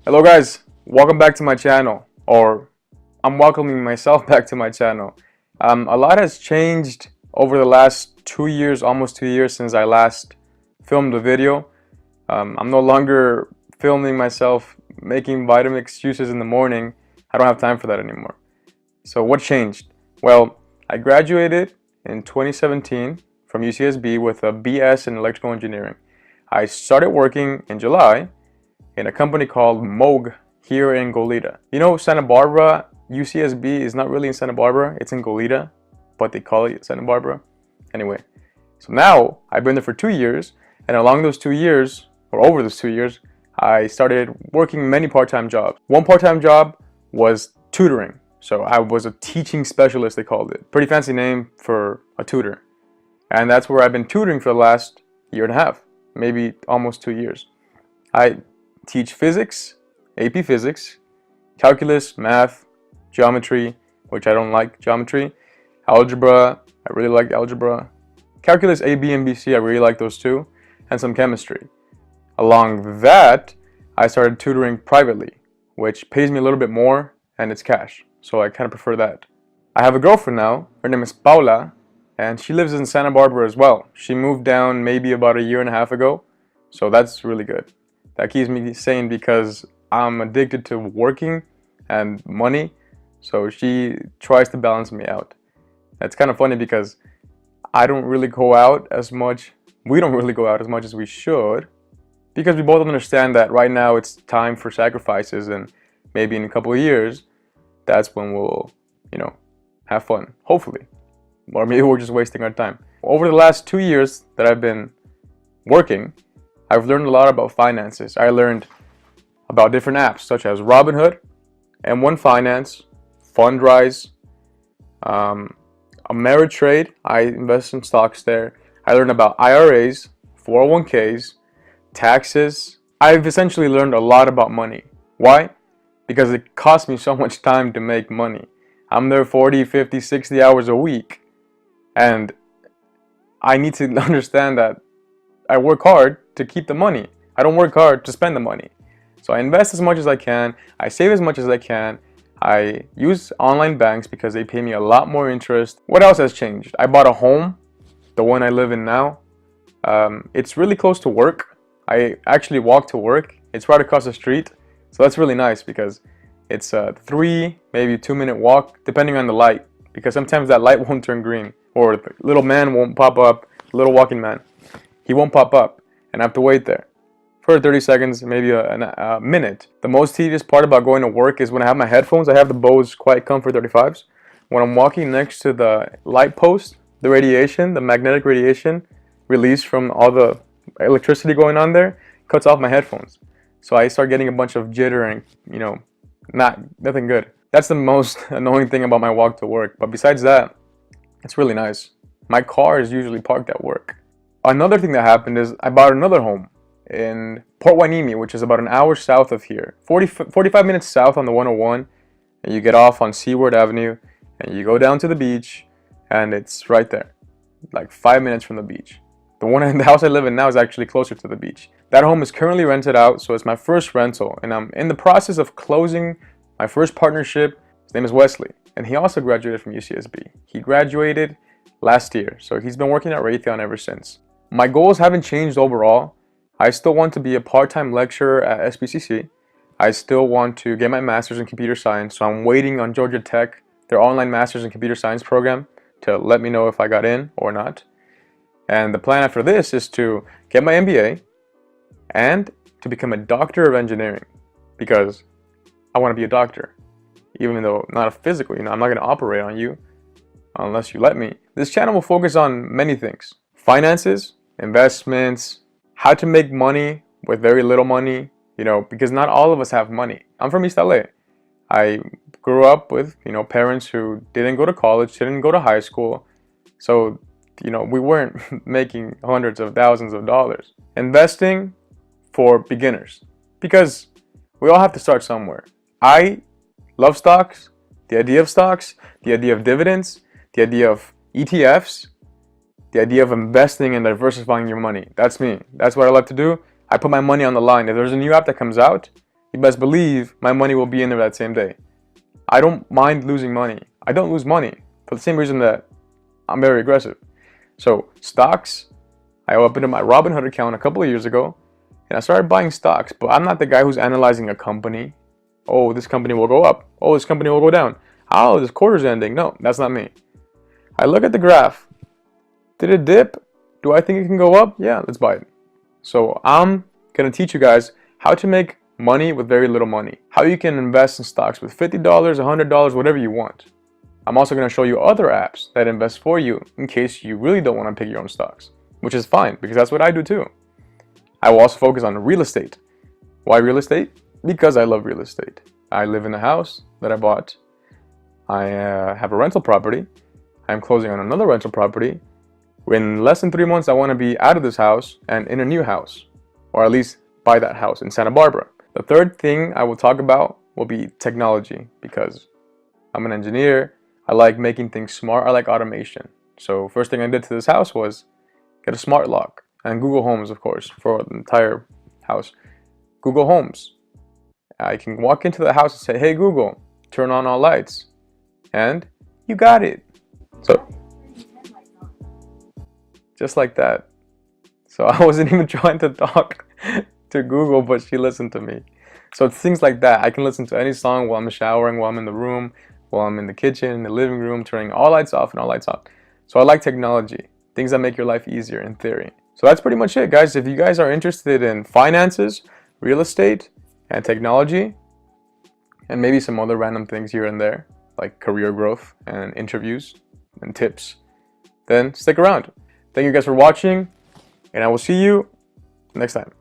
Hello guys, welcome back to my channel, or I'm welcoming myself back to my channel. A lot has changed over the last 2 years, almost 2 years since I last filmed a video. I'm no longer filming myself making vitamin excuses in the morning. I don't have time for that anymore. So what changed? Well, I graduated in 2017 from UCSB with a BS in electrical engineering. I started working in July in a company called Moog here in Goleta. You know, Santa Barbara, UCSB is not really in Santa Barbara, it's in Goleta, but they call it Santa Barbara. Anyway, so now I've been there for 2 years, and along those 2 years, or over those 2 years, I started working many part-time jobs. One part-time job was tutoring. So I was a teaching specialist, they called it. Pretty fancy name for a tutor. And that's where I've been tutoring for the last year and a half, maybe almost 2 years. I teach physics, AP physics, calculus, math, geometry, which I don't like geometry, algebra, I really like algebra, calculus A, B, and BC, I really like those too, and some chemistry. Along that, I started tutoring privately, which pays me a little bit more and it's cash, so I kind of prefer that. I have a girlfriend now, her name is Paula, and she lives in Santa Barbara as well. She moved down maybe about a year and a half ago, so that's really good. That keeps me sane because I'm addicted to working and money, so she tries to balance me out. It's kind of funny because I don't really go out as much, we don't really go out as much as we should, because we both understand that right now it's time for sacrifices, and maybe in a couple of years, that's when we'll, have fun, hopefully. Or maybe we're just wasting our time. Over the last 2 years that I've been working, I've learned a lot about finances. I learned about different apps such as Robinhood, M1 Finance, Fundrise, Ameritrade. I invest in stocks there. I learned about IRAs, 401ks, taxes. I've essentially learned a lot about money. Why? Because it costs me so much time to make money. I'm there 40, 50, 60 hours a week, and I need to understand that I work hard to keep the money. I don't work hard to spend the money. So I invest as much as I can, I save as much as I can, I use online banks because they pay me a lot more interest. What else has changed? I bought a home, the one I live in now. It's really close to work. I actually walk to work. It's right across the street. So that's really nice because it's a 3, maybe 2-minute walk, depending on the light. Because sometimes that light won't turn green, or the little man won't pop up, little walking man. He won't pop up, and I have to wait there for 30 seconds, maybe a minute. The most tedious part about going to work is when I have my headphones. I have the Bose Quiet Comfort 35s. When I'm walking next to the light post, the radiation, the magnetic radiation released from all the electricity going on there, cuts off my headphones. So I start getting a bunch of jitter and, nothing good. That's the most annoying thing about my walk to work. But besides that, it's really nice. My car is usually parked at work. Another thing that happened is I bought another home in Port Hueneme, which is about an hour south of here. 45 minutes south on the 101, and you get off on Seaward Avenue, and you go down to the beach, and it's right there, like 5 minutes from the beach. The house I live in now is actually closer to the beach. That home is currently rented out, so it's my first rental, and I'm in the process of closing my first partnership. His name is Wesley, and he also graduated from UCSB. He graduated last year, so he's been working at Raytheon ever since. My goals haven't changed overall. I still want to be a part-time lecturer at SBCC. I still want to get my master's in computer science, so I'm waiting on Georgia Tech, their online master's in computer science program, to let me know if I got in or not. And the plan after this is to get my MBA and to become a doctor of engineering, because I want to be a doctor, even though not a physical, I'm not going to operate on you unless you let me. This channel will focus on many things: finances, investments, how to make money with very little money, because not all of us have money. I'm from East LA. I grew up with, parents who didn't go to college, didn't go to high school. So, we weren't making hundreds of thousands of dollars. Investing for beginners, because we all have to start somewhere. I love stocks, the idea of dividends, the idea of ETFs, the idea of investing and diversifying your money. That's me. That's what I like to do. I put my money on the line. If there's a new app that comes out, you best believe my money will be in there that same day. I don't mind losing money. I don't lose money for the same reason that I'm very aggressive. So stocks, I opened up my Robinhood account a couple of years ago and I started buying stocks, but I'm not the guy who's analyzing a company. Oh, this company will go up. Oh, this company will go down. Oh, this quarter's ending. No, that's not me. I look at the graph. Did it dip? Do I think it can go up? Yeah, let's buy it. So I'm going to teach you guys how to make money with very little money. How you can invest in stocks with $50, $100, whatever you want. I'm also going to show you other apps that invest for you in case you really don't want to pick your own stocks, which is fine because that's what I do too. I will also focus on real estate. Why real estate? Because I love real estate. I live in a house that I bought. I have a rental property. I'm closing on another rental property. In less than 3 months, I want to be out of this house and in a new house, or at least buy that house in Santa Barbara. The third thing I will talk about will be technology, because I'm an engineer. I like making things smart. I like automation. So first thing I did to this house was get a smart lock and Google Homes, of course, for the entire house. Google Homes. I can walk into the house and say, hey Google, turn on all lights. And you got it. So just like that. So I wasn't even trying to talk to Google, but she listened to me. So it's things like that. I can listen to any song while I'm showering, while I'm in the room, while I'm in the kitchen, in the living room, turning all lights off and all lights on. So I like technology, things that make your life easier in theory. So that's pretty much it, guys. If you guys are interested in finances, real estate, and technology, and maybe some other random things here and there, like career growth and interviews and tips, then stick around. Thank you guys for watching, and I will see you next time.